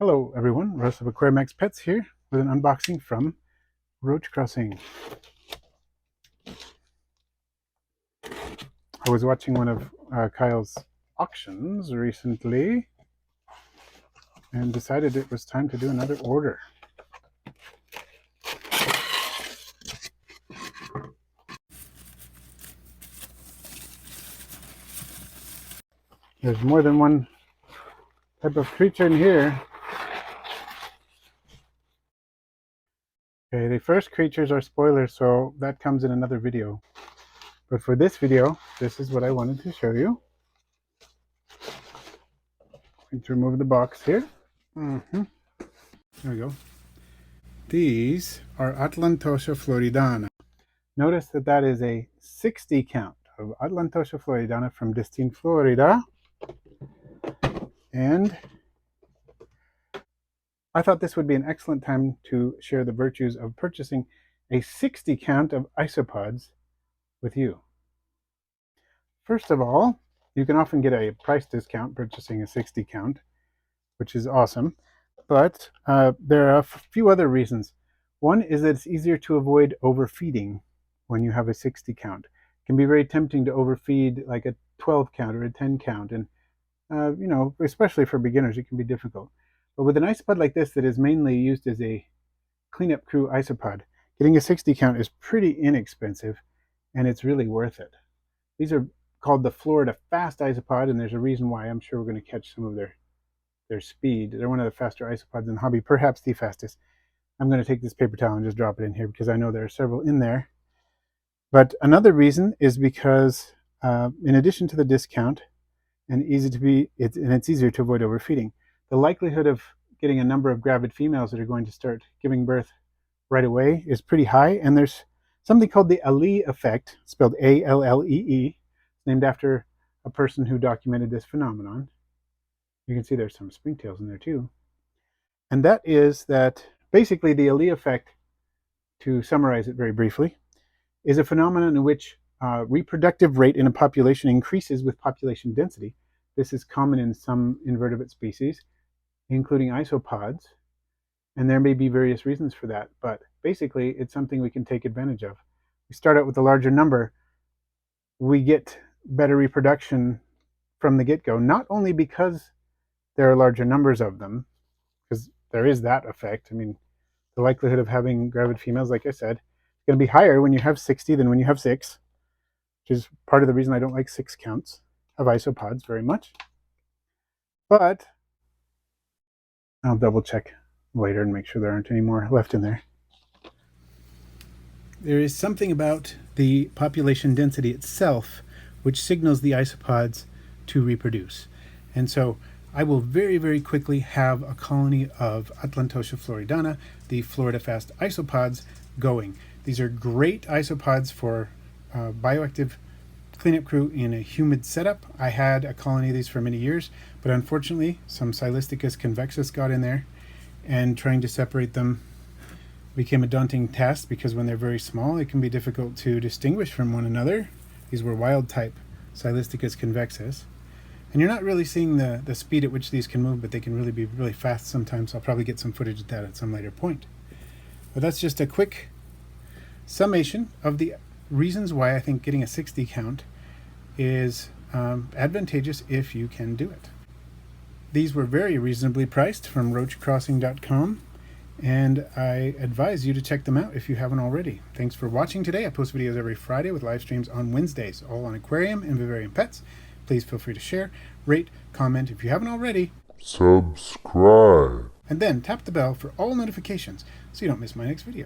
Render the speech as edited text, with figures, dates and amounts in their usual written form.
Hello everyone, Russ of Aquarium Pets here with an unboxing from Roach Crossing. I was watching one of Kyle's auctions recently and decided it was time to do another order. There's more than one type of creature in here. Okay, the first creatures are spoilers, so that comes in another video. But for this video, this is what I wanted to show you. I'm going to remove the box here. There we go. These are Atlantoscia floridana. Notice that that is a 60 count of Atlantoscia floridana from Distin, Florida. And I thought this would be an excellent time to share the virtues of purchasing a 60 count of isopods with you. First of all, you can often get a price discount purchasing a 60 count, which is awesome. But there are a few other reasons. One is that it's easier to avoid overfeeding when you have a 60 count. It can be very tempting to overfeed like a 12 count or a 10 count, and you know, especially for beginners, it can be difficult. But with an isopod like this that is mainly used as a cleanup crew isopod, getting a 60 count is pretty inexpensive, and it's really worth it. These are called the Florida Fast Isopod, and there's a reason why. I'm sure we're going to catch some of their speed. They're one of the faster isopods in the hobby, perhaps the fastest. I'm going to take this paper towel and just drop it in here because I know there are several in there. But another reason is because in addition to the discount and it's easier to avoid overfeeding, the likelihood of getting a number of gravid females that are going to start giving birth right away is pretty high. And there's something called the Allee effect, spelled A-L-L-E-E, named after a person who documented this phenomenon. You can see there's some springtails in there too. And that is that basically the Allee effect, to summarize it very briefly, is a phenomenon in which reproductive rate in a population increases with population density. This is common in some invertebrate species, including isopods, and there may be various reasons for that, but basically it's something we can take advantage of. We start out with a larger number, we get better reproduction from the get-go, not only because there are larger numbers of them, because there is that effect. I mean, the likelihood of having gravid females, like I said, is going to be higher when you have 60 than when you have 6, which is part of the reason I don't like 6 counts of isopods very much. But I'll double check later and make sure there aren't any more left in there. There is something about the population density itself which signals the isopods to reproduce. And so I will very, very quickly have a colony of Atlantoscia floridana, the Florida Fast Isopods, going. These are great isopods for bioactive cleanup crew in a humid setup. I had a colony of these for many years, but unfortunately some Silisticus convexus got in there, and trying to separate them became a daunting task because when they're very small, it can be difficult to distinguish from one another. These were wild type Silisticus convexus. And you're not really seeing the speed at which these can move, but they can really be really fast sometimes. I'll probably get some footage of that at some later point. But that's just a quick summation of the reasons why I think getting a 60 count is advantageous if you can do it. These were very reasonably priced from roachcrossing.com, and I advise you to check them out if you haven't already. Thanks for watching today. I post videos every Friday with live streams on Wednesdays, all on aquarium and vivarium pets. Please feel free to share, rate, comment if you haven't already. Subscribe. And then tap the bell for all notifications so you don't miss my next video.